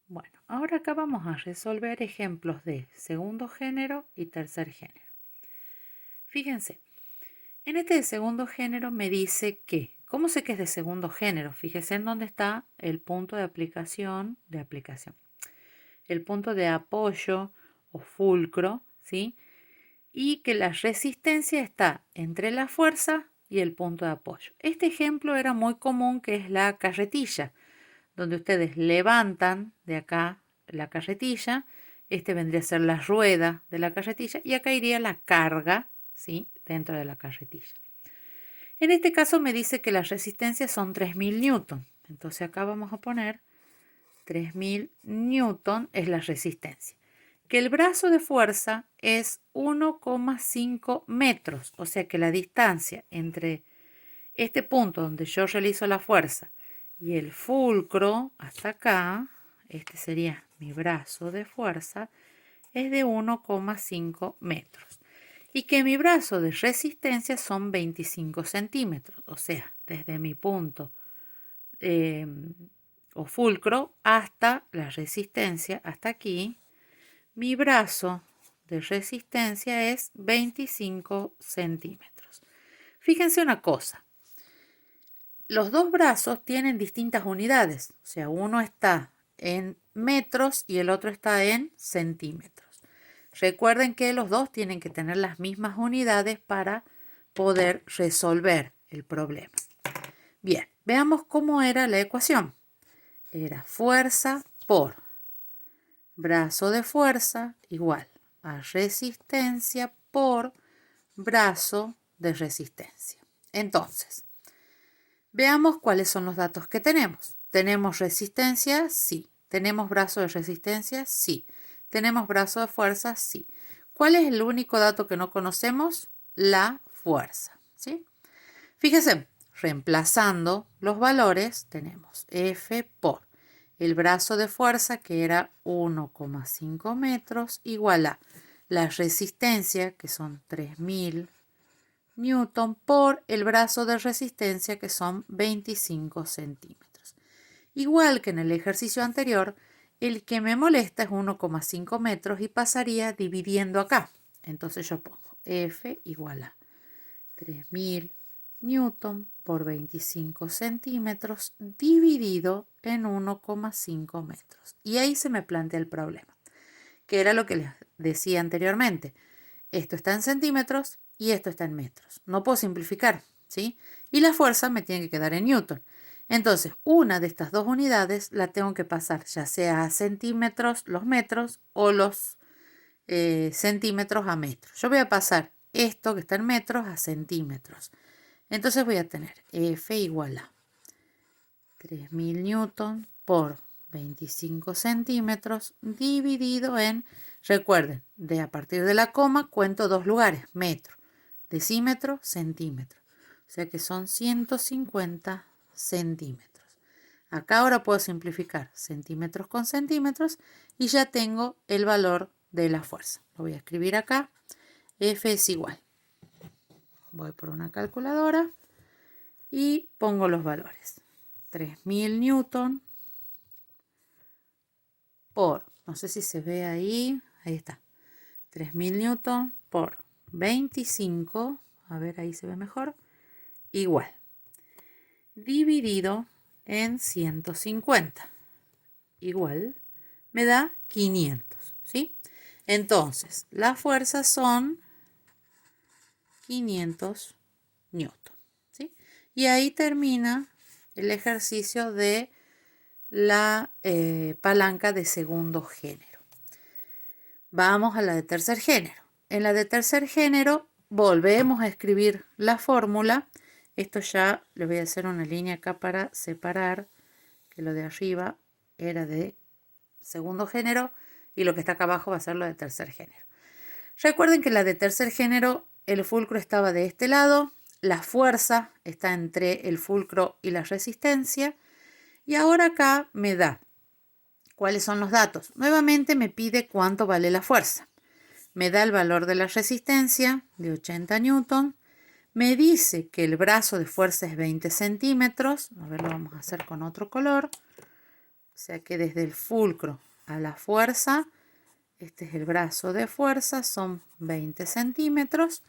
Bueno, ahora acá vamos a resolver ejemplos de segundo género y tercer género. Fíjense, en este de segundo género me dice que, ¿cómo sé que es de segundo género? Fíjense en dónde está el punto de aplicación, el punto de apoyo o fulcro, ¿sí? Y que la resistencia está entre la fuerza y el punto de apoyo. Este ejemplo era muy común, que es la carretilla, donde ustedes levantan de acá la carretilla, este vendría a ser la rueda de la carretilla y acá iría la carga, ¿sí? Dentro de la carretilla. En este caso me dice que las resistencias son 3000 newton. Entonces acá vamos a poner 3000 newton es la resistencia. Que el brazo de fuerza es 1,5 metros, o sea que la distancia entre este punto donde yo realizo la fuerza y el fulcro hasta acá, este sería mi brazo de fuerza, es de 1,5 metros. Y que mi brazo de resistencia son 25 centímetros, o sea, desde mi punto o fulcro hasta la resistencia, hasta aquí, mi brazo de resistencia es 25 centímetros. Fíjense una cosa, los dos brazos tienen distintas unidades, o sea, uno está en metros y el otro está en centímetros. Recuerden que los dos tienen que tener las mismas unidades para poder resolver el problema. Bien, veamos cómo era la ecuación. Era fuerza por brazo de fuerza igual a resistencia por brazo de resistencia. Entonces, veamos cuáles son los datos que tenemos. ¿Tenemos resistencia? Sí. ¿Tenemos brazo de resistencia? Sí. ¿Tenemos brazo de fuerza? Sí. ¿Cuál es el único dato que no conocemos? La fuerza, ¿sí? Fíjense, reemplazando los valores, tenemos F por el brazo de fuerza, que era 1,5 metros, igual a la resistencia, que son 3000 newton, por el brazo de resistencia, que son 25 centímetros. Igual que en el ejercicio anterior, el que me molesta es 1,5 metros y pasaría dividiendo acá. Entonces yo pongo F igual a 3000 newton por 25 centímetros dividido en 1,5 metros. Y ahí se me plantea el problema, que era lo que les decía anteriormente. Esto está en centímetros y esto está en metros. No puedo simplificar, ¿sí? Y la fuerza me tiene que quedar en newton. Entonces, una de estas dos unidades la tengo que pasar, ya sea a centímetros, los metros, o los centímetros a metros. Yo voy a pasar esto que está en metros a centímetros. Entonces voy a tener F igual a 3000 newton por 25 centímetros dividido en, recuerden, de a partir de la coma cuento dos lugares, metro, decímetro, centímetro. O sea que son 150 centímetros. Acá ahora puedo simplificar centímetros con centímetros y ya tengo el valor de la fuerza. Lo voy a escribir acá. F es igual. Voy por una calculadora y pongo los valores. 3000 newton por, no sé si se ve ahí está, 3000 newton por 25, a ver, ahí se ve mejor, igual, dividido en 150, igual, me da 500, ¿sí? Entonces, las fuerzas son 500 newton, ¿sí? Y ahí termina el ejercicio de la palanca de segundo género. Vamos a la de tercer género. En la de tercer género volvemos a escribir la fórmula. Esto ya le voy a hacer una línea acá para separar, que lo de arriba era de segundo género y lo que está acá abajo va a ser lo de tercer género. Recuerden que la de tercer género, el fulcro estaba de este lado, la fuerza está entre el fulcro y la resistencia, y ahora acá me da cuáles son los datos. Nuevamente me pide cuánto vale la fuerza. Me da el valor de la resistencia de 80 newton. Me dice que el brazo de fuerza es 20 centímetros. A ver, lo vamos a hacer con otro color. O sea que desde el fulcro a la fuerza, este es el brazo de fuerza, son 20 centímetros.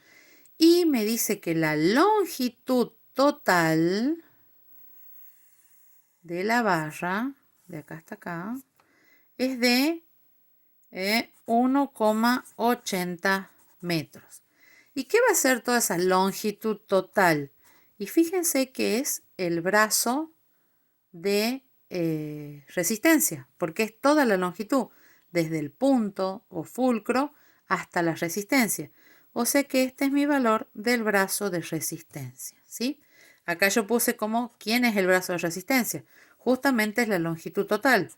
Y me dice que la longitud total de la barra, de acá hasta acá, es de 1,80 metros. ¿Y qué va a ser toda esa longitud total? Y fíjense que es el brazo de resistencia, porque es toda la longitud, desde el punto o fulcro hasta la resistencia. O sea que este es mi valor del brazo de resistencia, ¿sí? Acá yo puse como, ¿quién es el brazo de resistencia? Justamente es la longitud total,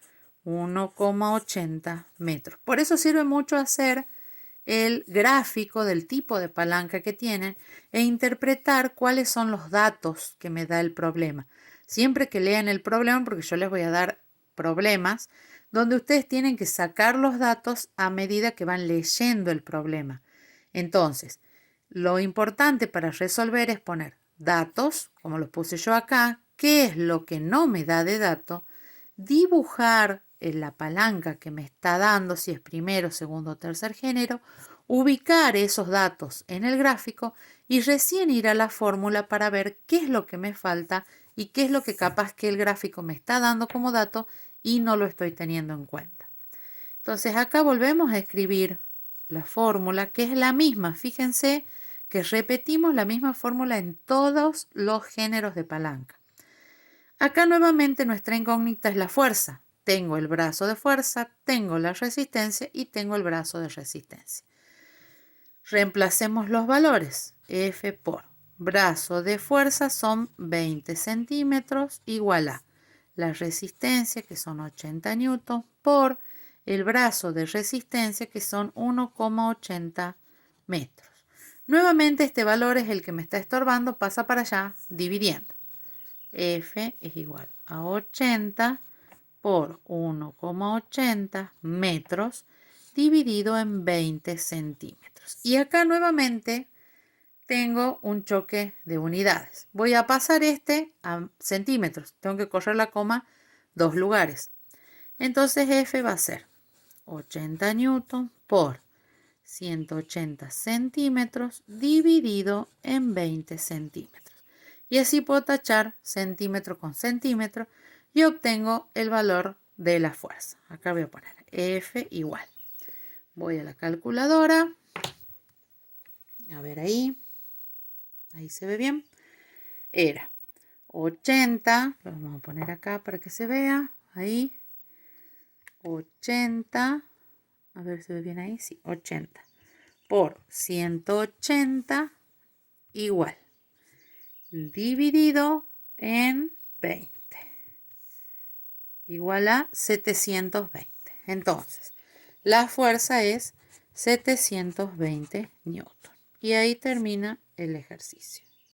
1,80 metros. Por eso sirve mucho hacer el gráfico del tipo de palanca que tienen e interpretar cuáles son los datos que me da el problema. Siempre que lean el problema, porque yo les voy a dar problemas, donde ustedes tienen que sacar los datos a medida que van leyendo el problema. Entonces, lo importante para resolver es poner datos, como los puse yo acá, qué es lo que no me da de dato, dibujar en la palanca que me está dando, si es primero, segundo o tercer género, ubicar esos datos en el gráfico y recién ir a la fórmula para ver qué es lo que me falta y qué es lo que capaz que el gráfico me está dando como dato y no lo estoy teniendo en cuenta. Entonces acá volvemos a escribir la fórmula, que es la misma. Fíjense que repetimos la misma fórmula en todos los géneros de palanca. Acá nuevamente nuestra incógnita es la fuerza. Tengo el brazo de fuerza, tengo la resistencia y tengo el brazo de resistencia. Reemplacemos los valores. F por brazo de fuerza son 20 centímetros igual a la resistencia, que son 80 newtons, por el brazo de resistencia, que son 1,80 metros. Nuevamente este valor es el que me está estorbando, pasa para allá dividiendo. F es igual a 80 por 1,80 metros dividido en 20 centímetros. Y acá nuevamente tengo un choque de unidades. Voy a pasar este a centímetros. Tengo que correr la coma 2 lugares. Entonces F va a ser 80 newtons por 180 centímetros dividido en 20 centímetros. Y así puedo tachar centímetro con centímetro y obtengo el valor de la fuerza. Acá voy a poner F igual. Voy a la calculadora. A ver ahí. Ahí se ve bien. Era 80. Lo vamos a poner acá para que se vea. Ahí. 80. A ver si se ve bien ahí. Sí, 80. Por 180 igual. Dividido en 20. Igual a 720. Entonces, la fuerza es 720 newton. Y ahí termina el ejercicio.